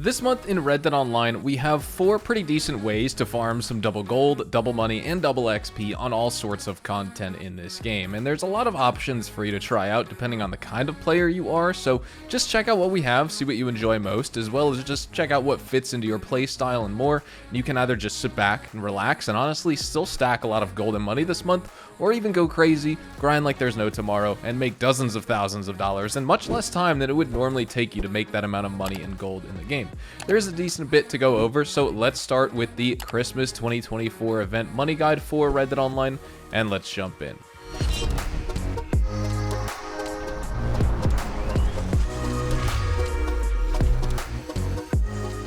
This month in Red Dead Online, we have 4 pretty decent ways to farm some double gold, double money, and double XP on all sorts of content in this game. And there's a lot of options for you to try out depending on the kind of player you are, so just check out what we have, see what you enjoy most, as well as just check out what fits into your playstyle and more. And you can either just sit back and relax and honestly still stack a lot of gold and money this month, or even go crazy, grind like there's no tomorrow, and make dozens of thousands of dollars in much less time than it would normally take you to make that amount of money and gold in the game. There's a decent bit to go over, so let's start with the Christmas 2024 event money guide for Red Dead Online, and let's jump in.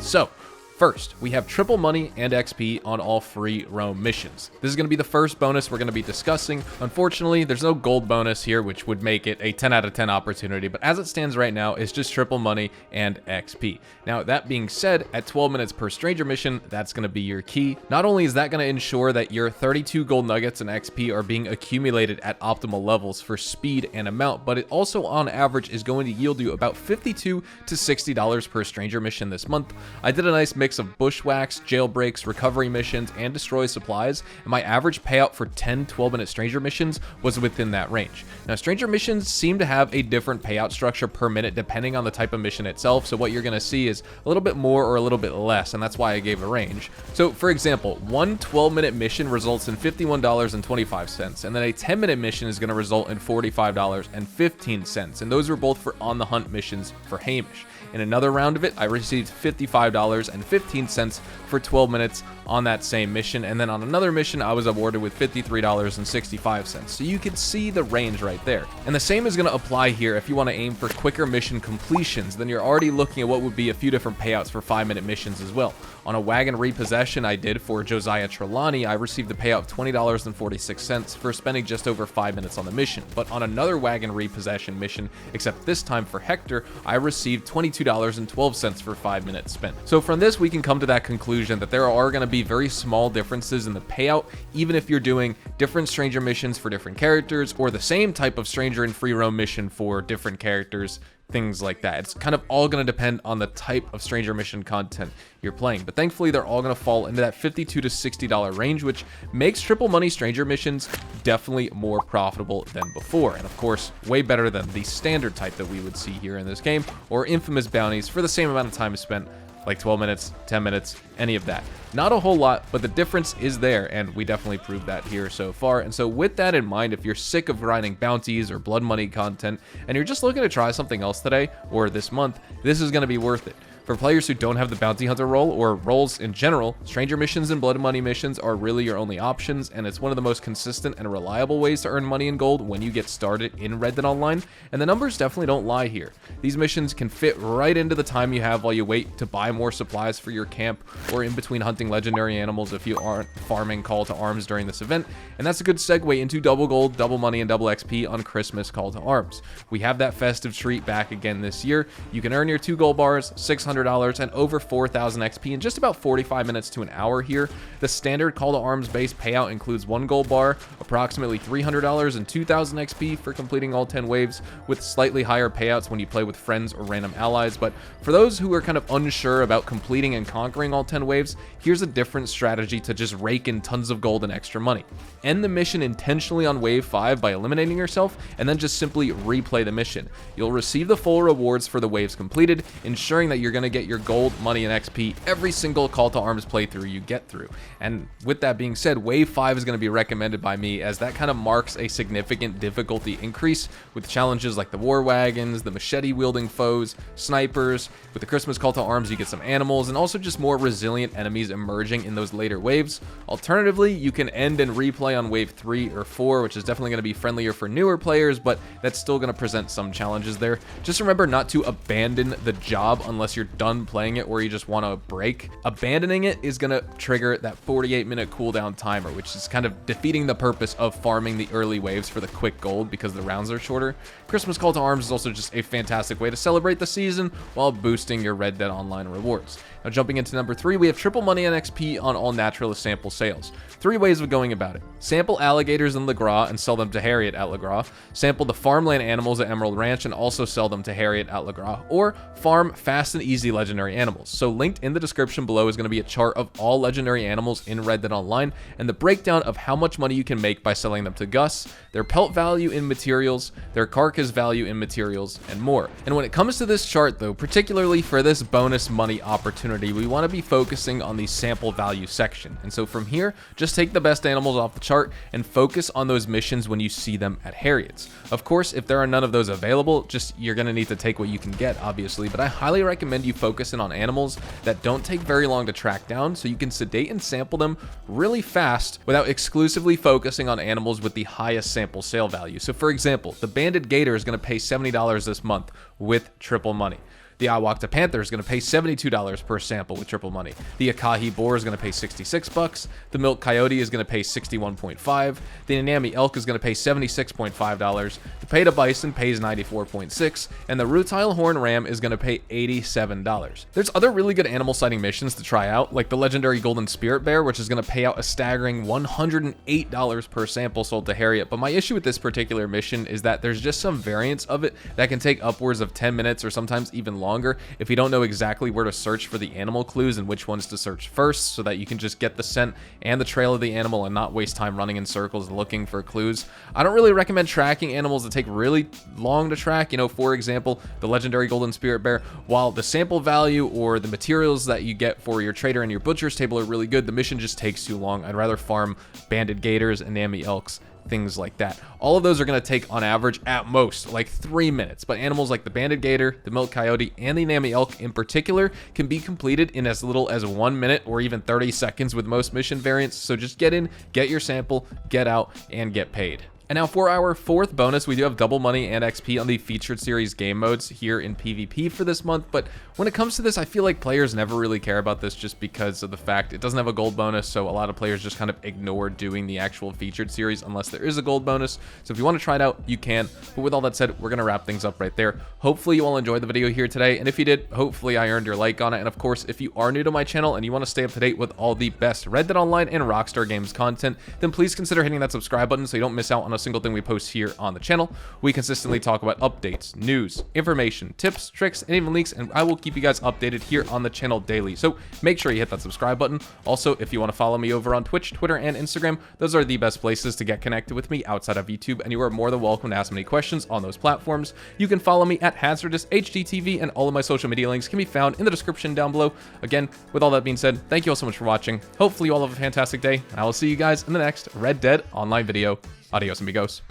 So, first, we have triple money and XP on all free roam missions. This is going to be the first bonus we're going to be discussing. Unfortunately, there's no gold bonus here, which would make it a 10 out of 10 opportunity, but as it stands right now, it's just triple money and XP. Now, that being said, at 12 minutes per stranger mission, that's going to be your key. Not only is that going to ensure that your 32 gold nuggets and XP are being accumulated at optimal levels for speed and amount, but it also on average is going to yield you about $52 to $60 per stranger mission this month. I did a nice mix of bushwhacks, jailbreaks, recovery missions, and destroy supplies, and my average payout for 10 12-minute stranger missions was within that range. Now, stranger missions seem to have a different payout structure per minute depending on the type of mission itself, so what you're going to see is a little bit more or a little bit less, and that's why I gave a range. So, for example, one 12-minute mission results in $51.25, and then a 10-minute mission is going to result in $45.15, and those were both for on the hunt missions for Hamish. In another round of it, I received $55.15 for 12 minutes on that same mission, and then on another mission, I was awarded with $53.65. So you can see the range right there. And the same is going to apply here if you want to aim for quicker mission completions. Then you're already looking at what would be a few different payouts for 5-minute missions as well. On a wagon repossession I did for Josiah Trelawney, I received a payout of $20.46 for spending just over 5 minutes on the mission. But on another wagon repossession mission, except this time for Hector, I received $22.12 for 5 minutes spent. So from this, we can come to that conclusion that there are going to be very small differences in the payout, even if you're doing different stranger missions for different characters, or the same type of stranger and free roam mission for different characters, things like that. It's kind of all going to depend on the type of stranger mission content you're playing, but thankfully they're all going to fall into that $52 to $60 range, which makes triple money stranger missions definitely more profitable than before, and of course way better than the standard type that we would see here in this game, or infamous bounties for the same amount of time spent, like 12 minutes, 10 minutes, any of that. Not a whole lot, but the difference is there, and we definitely proved that here so far. And so with that in mind, if you're sick of grinding bounties or blood money content, and you're just looking to try something else today, or this month, this is going to be worth it. For players who don't have the bounty hunter role, or roles in general, stranger missions and blood money missions are really your only options, and it's one of the most consistent and reliable ways to earn money and gold when you get started in Red Dead Online, and the numbers definitely don't lie here. These missions can fit right into the time you have while you wait to buy more supplies for your camp, or in between hunting legendary animals if you aren't farming Call to Arms during this event, and that's a good segue into double gold, double money, and double XP on Christmas Call to Arms. We have that festive treat back again this year. You can earn your 2 gold bars, $600, and over 4,000 XP in just about 45 minutes to an hour here. The standard Call to Arms base payout includes 1 gold bar, approximately $300, and 2,000 XP for completing all 10 waves, with slightly higher payouts when you play with friends or random allies. But for those who are kind of unsure about completing and conquering all 10 waves, here's a different strategy to just rake in tons of gold and extra money. End the mission intentionally on wave 5 by eliminating yourself, and then just simply replay the mission. You'll receive the full rewards for the waves completed, ensuring that you're going to get your gold, money, and XP every single Call to Arms playthrough you get through. And with that being said, wave 5 is going to be recommended by me, as that kind of marks a significant difficulty increase with challenges like the war wagons, the machete wielding foes, snipers. With the Christmas Call to Arms, you get some animals, and also just more resilient enemies emerging in those later waves. Alternatively, you can end and replay on wave 3 or 4, which is definitely going to be friendlier for newer players, but that's still going to present some challenges there. Just remember not to abandon the job unless you're done playing it or you just want to break. Abandoning it is going to trigger that 48-minute cooldown timer, which is kind of defeating the purpose of farming the early waves for the quick gold because the rounds are shorter. Christmas Call to Arms is also just a fantastic way to celebrate the season while boosting your Red Dead Online rewards. Now, jumping into number 3, we have triple money and XP on all Naturalist sample sales. 3 ways of going about it. Sample alligators in LeGras and sell them to Harriet at LeGras. Sample the farmland animals at Emerald Ranch and also sell them to Harriet at LeGras. Or farm fast and easy easy legendary animals. So linked in the description below is going to be a chart of all legendary animals in Red Dead Online and the breakdown of how much money you can make by selling them to Gus, their pelt value in materials, their carcass value in materials, and more. And when it comes to this chart though, particularly for this bonus money opportunity, we want to be focusing on the sample value section. And so from here, just take the best animals off the chart and focus on those missions when you see them at Harriet's. Of course, if there are none of those available, you're going to need to take what you can get, obviously, but I highly recommend you focus in on animals that don't take very long to track down so you can sedate and sample them really fast without exclusively focusing on animals with the highest sample sale value. So for example, the banded gator is going to pay $70 this month with triple money. The Awakta Panther is going to pay $72 per sample with triple money. The Akahi Boar is going to pay $66. The Milk Coyote is going to pay $61.5. The Nanami Elk is going to pay $76.5. The Peta Bison pays $94.6. And the Rutile Horn Ram is going to pay $87. There's other really good animal sighting missions to try out, like the legendary Golden Spirit Bear, which is going to pay out a staggering $108 per sample sold to Harriet. But my issue with this particular mission is that there's just some variants of it that can take upwards of 10 minutes or sometimes even longer if you don't know exactly where to search for the animal clues and which ones to search first, so that you can just get the scent and the trail of the animal and not waste time running in circles looking for clues. I don't really recommend tracking animals that take really long to track. For example, the legendary Golden Spirit Bear, while the sample value or the materials that you get for your trader and your butcher's table are really good, the mission just takes too long. I'd rather farm banded gators and Nami elks, things like that. All of those are going to take on average at most like 3 minutes, but animals like the banded gator, the milk coyote, and the Nami elk in particular can be completed in as little as 1 minute or even 30 seconds with most mission variants. So just get in, get your sample, get out, and get paid. And now for our fourth bonus, we do have double money and XP on the featured series game modes here in PvP for this month. But when it comes to this, I feel like players never really care about this just because of the fact it doesn't have a gold bonus. So a lot of players just kind of ignore doing the actual featured series unless there is a gold bonus. So if you want to try it out, you can. But with all that said, we're going to wrap things up right there. Hopefully you all enjoyed the video here today. And if you did, hopefully I earned your like on it. And of course, if you are new to my channel and you want to stay up to date with all the best Red Dead Online and Rockstar Games content, then please consider hitting that subscribe button so you don't miss out on a single thing we post here on the channel. We consistently talk about updates, news, information, tips, tricks, and even leaks, and I will keep you guys updated here on the channel daily. So make sure you hit that subscribe button. Also, if you want to follow me over on Twitch, Twitter, and Instagram, those are the best places to get connected with me outside of YouTube, and you are more than welcome to ask me questions on those platforms. You can follow me at HazardousHDTV, and all of my social media links can be found in the description down below. Again, with all that being said, thank you all so much for watching. Hopefully you all have a fantastic day, and I will see you guys in the next Red Dead Online video. Adios, amigos.